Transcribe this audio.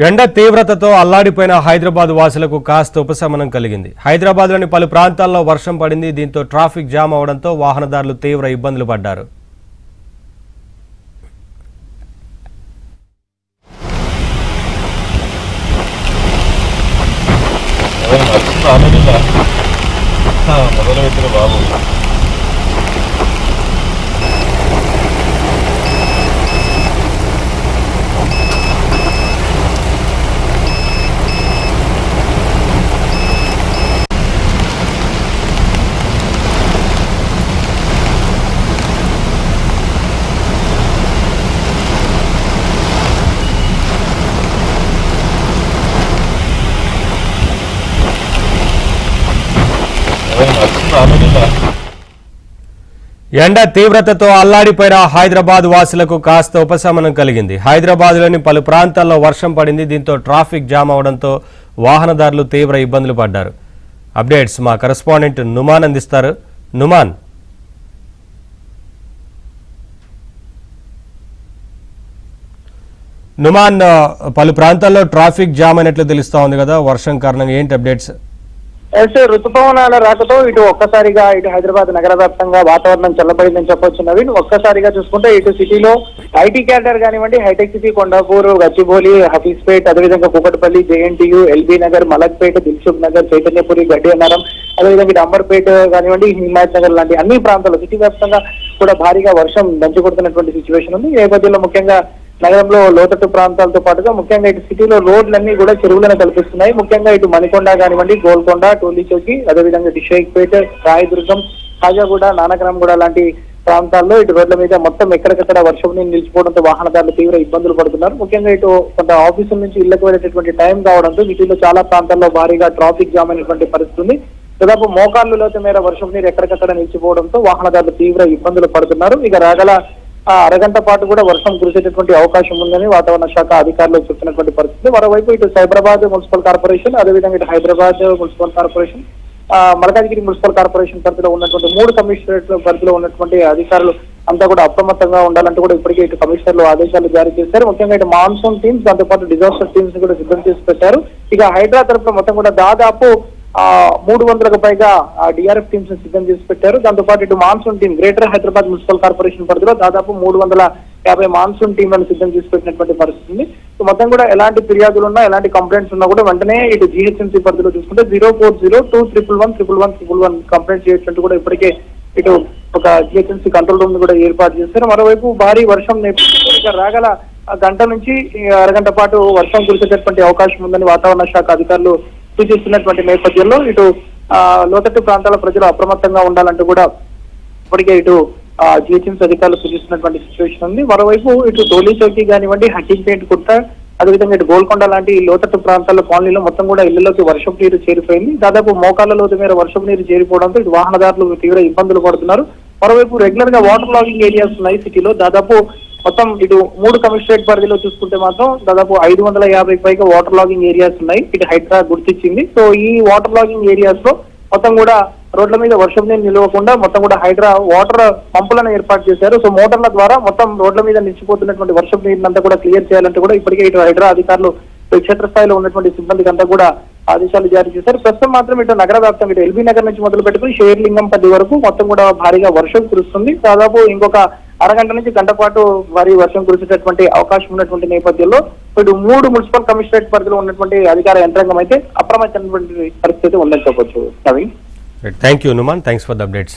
ఎండ తీవ్రతతో అల్లాడిపోయిన హైదరాబాద్ వాసులకు కాస్త ఉపశమనం కలిగింది. హైదరాబాద్లోని పలు ప్రాంతాల్లో వర్షం పడింది. దీంతో ట్రాఫిక్ జామ్ అవడంతో వాహనదారులు తీవ్ర ఇబ్బందులు పడ్డారు. ఎండ తీవ్రతతో అల్లాడిపోయిన హైదరాబాద్ వాసులకు కాస్త ఉపశమనం కలిగింది. హైదరాబాద్లోని పలు ప్రాంతాల్లో వర్షం పడింది. దీంతో ట్రాఫిక్ జామ్ అవడంతో వాహనదారులు తీవ్ర ఇబ్బందులు పడ్డారు. అప్డేట్స్ మా కరెస్పాండెంట్ నుమాన్ అందిస్తారు. నుమాన్, పలు ప్రాంతాల్లో ట్రాఫిక్ జామ్ అయినట్లు తెలుస్తా ఉంది కదా, వర్షం కారణంగా ఏంటి అప్డేట్స్? ఋతుపవనాల రాకతో ఇటు ఒక్కసారిగా ఇటు హైదరాబాద్ నగర వ్యాప్తంగా వాతావరణం చల్లబడిందని చెప్పొచ్చు నవీన్. ఒక్కసారిగా చూసుకుంటే ఇటు సిటీలో ఐటీ క్యాడర్ కానివ్వండి, హైటెక్ సిటీ, కొండాపూర్, గచ్చిబౌలి, హఫీజ్పేట్, అదేవిధంగా కూకట్పల్లి, జేఎన్టీయూ, ఎల్బీ నగర్, మలక్పేట, దిల్సుఖ్ నగర్, చైతన్యపురి, గడ్డి అన్నారం, అదేవిధంగా ఇటు అంబర్పేట కానివ్వండి, హిమాయత్ నగర్ లాంటి అన్ని ప్రాంతాల్లో సిటీ వ్యాప్తంగా కూడా భారీగా వర్షం దంచి కొడుతున్నటువంటి సిచ్యువేషన్ ఉంది. ఈ నేపథ్యంలో ముఖ్యంగా నగరంలో లోతట్టు ప్రాంతాలతో పాటుగా ముఖ్యంగా ఇటు సిటీలో రోడ్లన్నీ కూడా చెరువులను కల్పిస్తున్నాయి. ముఖ్యంగా ఇటు మణికొండ కానివ్వండి, గోల్కొండ, టోలీ చౌకి, అదేవిధంగా ఇటు షేక్పేట, రాయదుర్గం, ఖాజాగూడ, నానక్రామ్గూడ లాంటి ప్రాంతాల్లో ఇటు రోడ్ల మీద మొత్తం ఎక్కడికక్కడ వర్షం నీరు నిలిచిపోవడంతో వాహనదారులు తీవ్ర ఇబ్బందులు పడుతున్నారు. ముఖ్యంగా ఇటు కొంత ఆఫీసుల నుంచి ఇళ్లకు వెళ్ళేటటువంటి టైం కావడంతో సిటీలో చాలా ప్రాంతాల్లో భారీగా ట్రాఫిక్ జామ్ అయినటువంటి పరిస్థితి ఉంది. దాదాపు మోకాళ్ళు లోతు మేర వర్షం నీరు ఎక్కడికక్కడ నిలిచిపోవడంతో వాహనదారులు తీవ్ర ఇబ్బందులు పడుతున్నారు. ఇక రాగల అరగంట పాటు కూడా వర్షం కురిసేటటువంటి అవకాశం ఉందని వాతావరణ శాఖ అధికారులు చెప్తున్నటువంటి పరిస్థితి. మరోవైపు ఇటు సైబరాబాద్ మున్సిపల్ కార్పొరేషన్, అదేవిధంగా ఇటు Hyderabad municipal corporation, Malkajgiri municipal corporation పరిధిలో ఉన్నటువంటి 3 కమిషనరేట్ల పరిధిలో ఉన్నటువంటి అధికారులు అంతా కూడా అప్రమత్తంగా ఉండాలంటూ కూడా ఇప్పటికే ఇటు కమిషనర్లు ఆదేశాలు జారీ చేశారు. ముఖ్యంగా ఇటు మాన్సూన్ టీమ్స్, దాంతోపాటు డిజాస్టర్ టీమ్స్ కూడా సిద్ధం చేసి పెట్టారు. ఇక హైదరాబాద్ తరఫున మొత్తం కూడా దాదాపు 300కు పైగా డిఆర్ఎఫ్ టీమ్స్ సిద్ధం చేసి పెట్టారు. దాంతోపాటు ఇటు monsoon team greater Hyderabad municipal corporation పరిధిలో దాదాపు 350 మాన్సూన్ టీంలను సిద్ధం చేసి పెట్టినటువంటి పరిస్థితి ఉంది. మొత్తం కూడా ఎలాంటి ఫిర్యాదులు ఉన్నా, ఎలాంటి కంప్లైంట్స్ ఉన్నా కూడా వెంటనే ఇటు జిహెచ్ఎంసీ పరిధిలో చూసుకుంటే 04021111111 కంప్లైంట్ చేయొచ్చు కూడా ఇప్పటికే ఇటు ఒక జిహెచ్ఎంసీ కంట్రోల్ రూమ్ కూడా ఏర్పాటు చేశారు. మరోవైపు భారీ వర్షం నేపథ్యంలో రాగల గంట నుంచి అరగంట పాటు వర్షం కురిసేటటువంటి అవకాశం ఉందని వాతావరణ శాఖ అధికారులు సూచిస్తున్నటువంటి నేపథ్యంలో ఇటు లోతట్టు ప్రాంతాల ప్రజలు అప్రమత్తంగా ఉండాలంటూ కూడా ఇప్పటికే ఇటు జిహెచ్ఎంసీ అధికారులు సూచిస్తున్నటువంటి సిచ్యువేషన్ ఉంది. మరోవైపు ఇటు టోలీ చౌకీ కానివ్వండి, హట్టింగ్పేట్ కుట్ట, అదేవిధంగా ఇటు గోల్కొండ లాంటి లోతట్టు ప్రాంతాల కాలనీలో మొత్తం కూడా ఇళ్లలోకి వర్షపు నీరు చేరిపోయింది. దాదాపు మోకాళ్ళ లోతు మేర వర్షపు నీరు చేరిపోవడంతో ఇటు వాహనదారులు తీవ్ర ఇబ్బందులు పడుతున్నారు. మరోవైపు రెగ్యులర్ గా వాటర్ లాగింగ్ ఏరియాస్ ఉన్నాయి సిటీలో. దాదాపు మొత్తం ఇటు 3 కమిషనరేట్ పరిధిలో చూసుకుంటే మాత్రం దాదాపు 550 పైగా వాటర్ లాగింగ్ ఏరియాస్ ఉన్నాయి. ఇటు హైదరాబాద్ గుర్తించింది. సో ఈ వాటర్ లాగింగ్ ఏరియాస్ లో మొత్తం కూడా రోడ్ల మీద వర్షం నీరు నిలవకుండా మొత్తం కూడా వాటర్ పంపులను ఏర్పాటు చేశారు. సో మోటార్ల ద్వారా మొత్తం రోడ్ల మీద నిలిచిపోతున్నటువంటి వర్షం నీరునంతా కూడా క్లియర్ చేయాలంటే కూడా ఇప్పటికే ఇటు హైదరాబాద్ అధికారులు క్షేత్రస్థాయిలో ఉన్నటువంటి సిబ్బందికి అంతా కూడా ఆదేశాలు జారీ చేశారు. ప్రస్తుతం మాత్రం ఇటు నగర వ్యాప్తంగా ఇటు ఎల్బీ నగర్ నుంచి మొదలు పెట్టుకుని షేర్లింగంపల్లి వరకు మొత్తం కూడా భారీగా వర్షం కురుస్తుంది. దాదాపు ఇంకొక అరగంట నుంచి గంట పాటు భారీ వర్షం కురిసేటటువంటి అవకాశం ఉన్నటువంటి నేపథ్యంలో ఇటు 3 మున్సిపల్ కమిషనరేట్ పరిధిలో ఉన్నటువంటి అధికార యంత్రాంగం అయితే అప్రమత్తమైనటువంటి పరిస్థితి ఉందని చెప్పొచ్చు. Thank you Numan, thanks for the updates.